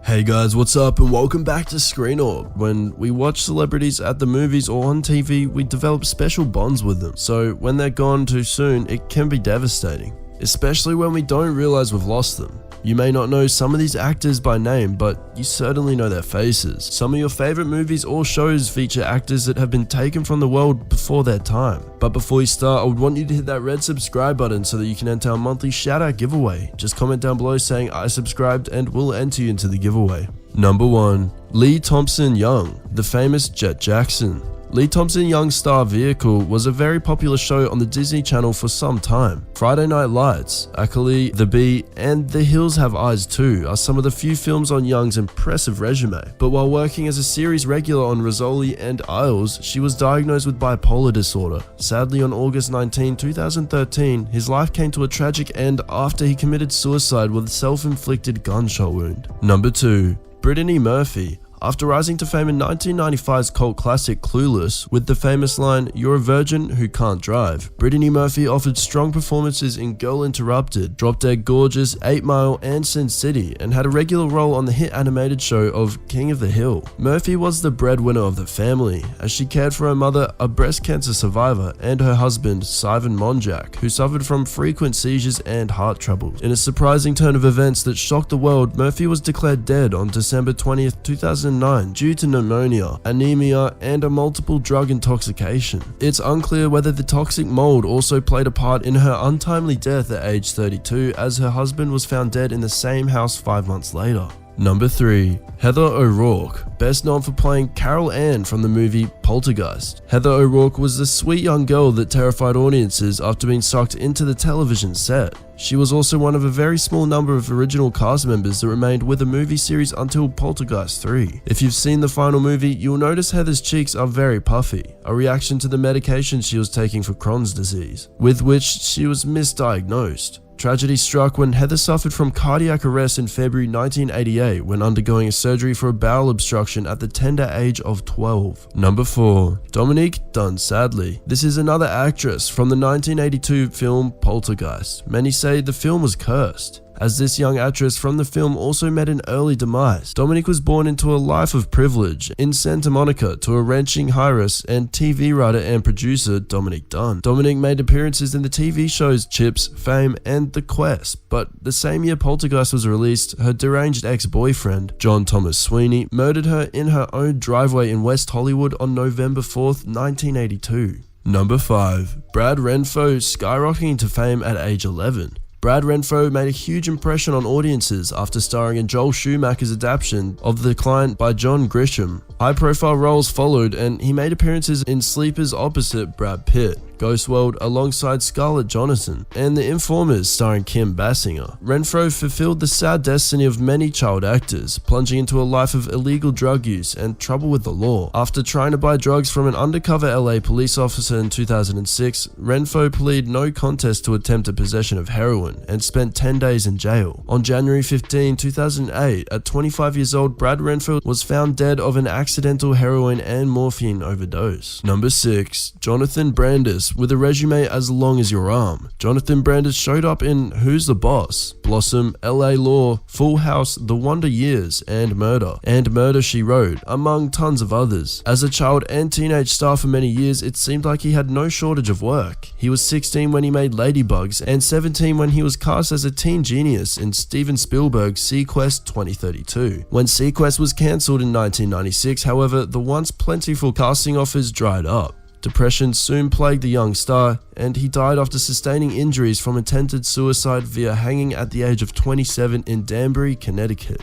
Hey guys, what's up and welcome back to Screen Orb. When we watch celebrities at the movies or on TV, we develop special bonds with them. So when they're gone too soon, it can be devastating, especially when we don't realize we've lost them. You may not know some of these actors by name, but you certainly know their faces. Some of your favorite movies or shows feature actors that have been taken from the world before their time. But before you start, I would want you to hit that red subscribe button so that you can enter our monthly shout out giveaway. Just comment down below saying I subscribed and we'll enter you into the giveaway. Number 1. Lee Thompson Young, the famous Jet Jackson. Lee Thompson Young's star vehicle was a very popular show on the Disney Channel for some time. Friday Night Lights, Akali, The Bee, and The Hills Have Eyes Too are some of the few films on Young's impressive resume. But while working as a series regular on Rizzoli and Isles, she was diagnosed with bipolar disorder. Sadly, on August 19, 2013, his life came to a tragic end after he committed suicide with a self-inflicted gunshot wound. Number 2. Brittany Murphy. After rising to fame in 1995's cult classic Clueless with the famous line, "You're a virgin who can't drive," Brittany Murphy offered strong performances in Girl Interrupted, Drop Dead Gorgeous, 8 Mile, and Sin City, and had a regular role on the hit animated show of King of the Hill. Murphy was the breadwinner of the family, as she cared for her mother, a breast cancer survivor, and her husband, Sivan Monjack, who suffered from frequent seizures and heart trouble. In a surprising turn of events that shocked the world, Murphy was declared dead on December 20th, 2009 due to pneumonia, anemia, and a multiple drug intoxication. It's unclear whether the toxic mold also played a part in her untimely death at age 32, as her husband was found dead in the same house 5 months later. Number 3. Heather O'Rourke, best known for playing Carol Ann from the movie Poltergeist. Heather O'Rourke was the sweet young girl that terrified audiences after being sucked into the television set. She was also one of a very small number of original cast members that remained with the movie series until Poltergeist 3. If you've seen the final movie, you'll notice Heather's cheeks are very puffy, a reaction to the medication she was taking for Crohn's disease, with which she was misdiagnosed. Tragedy struck when Heather suffered from cardiac arrest in February 1988 when undergoing a surgery for a bowel obstruction at the tender age of 12. Number 4. Dominique Dunne-Sadley. This is another actress from the 1982 film Poltergeist. Many say the film was cursed, as this young actress from the film also met an early demise. Dominique was born into a life of privilege in Santa Monica to a wrenching heiress and TV writer and producer Dominique Dunne. Dominique made appearances in the TV shows Chips, Fame, and The Quest, but the same year Poltergeist was released, her deranged ex-boyfriend, John Thomas Sweeney, murdered her in her own driveway in West Hollywood on November 4th, 1982. Number 5. Brad Renfro, skyrocketing to fame at age 11. Brad Renfro made a huge impression on audiences after starring in Joel Schumacher's adaptation of The Client by John Grisham. High-profile roles followed, and he made appearances in Sleepers opposite Brad Pitt, Ghost World alongside Scarlett Johansson, and The Informers starring Kim Basinger. Renfro fulfilled the sad destiny of many child actors, plunging into a life of illegal drug use and trouble with the law. After trying to buy drugs from an undercover LA police officer in 2006, Renfro pleaded no contest to attempted possession of heroin and spent 10 days in jail. On January 15, 2008, at 25 years old, Brad Renfro was found dead of an accidental heroin and morphine overdose. Number 6. Jonathan Brandis, with a resume as long as your arm. Jonathan Brandis showed up in Who's the Boss?, Blossom, LA Law, Full House, The Wonder Years, and Murder, She Wrote, among tons of others. As a child and teenage star for many years, it seemed like he had no shortage of work. He was 16 when he made Ladybugs, and 17 when he was cast as a teen genius in Steven Spielberg's Sequest 2032. When Sequest was cancelled in 1996, however, the once plentiful casting offers dried up. Depression soon plagued the young star, and he died after sustaining injuries from attempted suicide via hanging at the age of 27 in Danbury, Connecticut.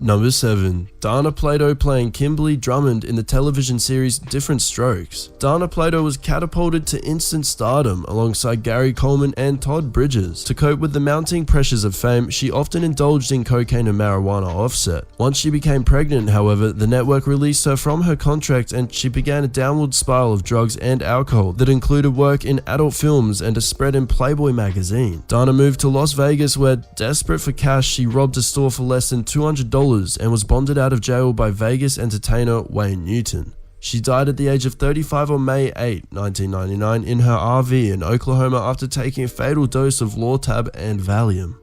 Number 7. Dana Plato playing Kimberly Drummond in the television series Different Strokes. Dana Plato was catapulted to instant stardom alongside Gary Coleman and Todd Bridges. To cope with the mounting pressures of fame, she often indulged in cocaine and marijuana offset. Once she became pregnant, however, the network released her from her contract and she began a downward spiral of drugs and alcohol that included work in adult films and a spread in Playboy magazine. Dana moved to Las Vegas where, desperate for cash, she robbed a store for less than $200 and was bonded out of jail by Vegas entertainer Wayne Newton. She died at the age of 35 on May 8, 1999 in her RV in Oklahoma after taking a fatal dose of Lortab and Valium.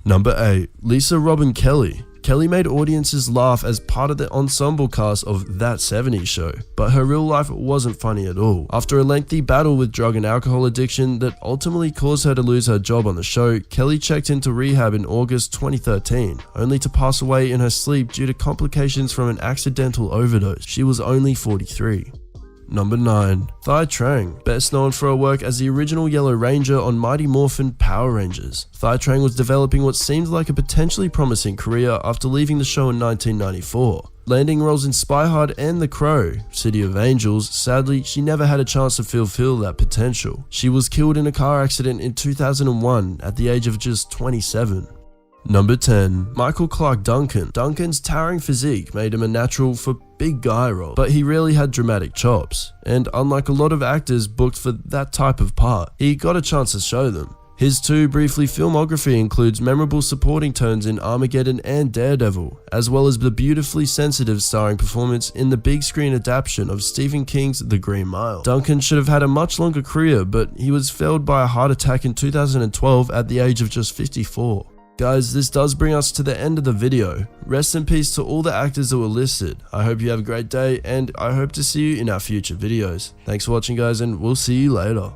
Number 8. Lisa Robin Kelly. Kelly made audiences laugh as part of the ensemble cast of That 70s Show, but her real life wasn't funny at all. After a lengthy battle with drug and alcohol addiction that ultimately caused her to lose her job on the show, Kelly checked into rehab in August 2013, only to pass away in her sleep due to complications from an accidental overdose. She was only 43. Number 9. Thai Trang, best known for her work as the original Yellow Ranger on Mighty Morphin Power Rangers. Thai Trang was developing what seemed like a potentially promising career after leaving the show in 1994. Landing roles in Spy Hard and The Crow, City of Angels, sadly, she never had a chance to fulfill that potential. She was killed in a car accident in 2001 at the age of just 27. Number 10. Michael Clarke Duncan. Duncan's towering physique made him a natural for big guy role, but he really had dramatic chops, and unlike a lot of actors booked for that type of part, he got a chance to show them. His too briefly filmography includes memorable supporting turns in Armageddon and Daredevil, as well as the beautifully sensitive starring performance in the big screen adaptation of Stephen King's The Green Mile. Duncan should have had a much longer career, but he was felled by a heart attack in 2012 at the age of just 54. Guys, this does bring us to the end of the video. Rest in peace to all the actors that were listed. I hope you have a great day, and I hope to see you in our future videos. Thanks for watching, guys, and we'll see you later.